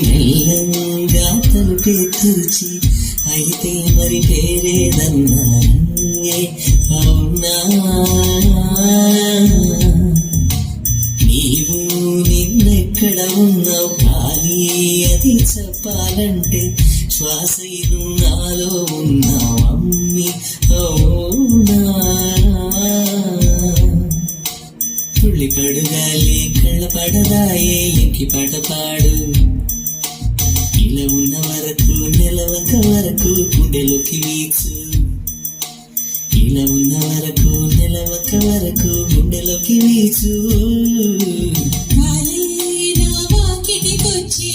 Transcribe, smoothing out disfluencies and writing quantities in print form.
మెల్లంగా తలుపే తెరిచి అయితే మరి పేరేదన్నానే అవునా నీవు నిన్నెక్కడ ఉన్నావు కానీ అది చెప్పాలంటే శ్వాసను నాలో ఉన్నావు అమ్మి అవునా తుళ్ళి పడుగాలి కళ్ళ పడదాయే ఇంకి పాట పాడు ఇలా ఉన్న వరకు నెలవంక వరకు గుండెలోకి వీచు ఇలా ఉన్న వరకు నెలవంక వరకు గుండెలోకి వీచు వాకిటికొచ్చి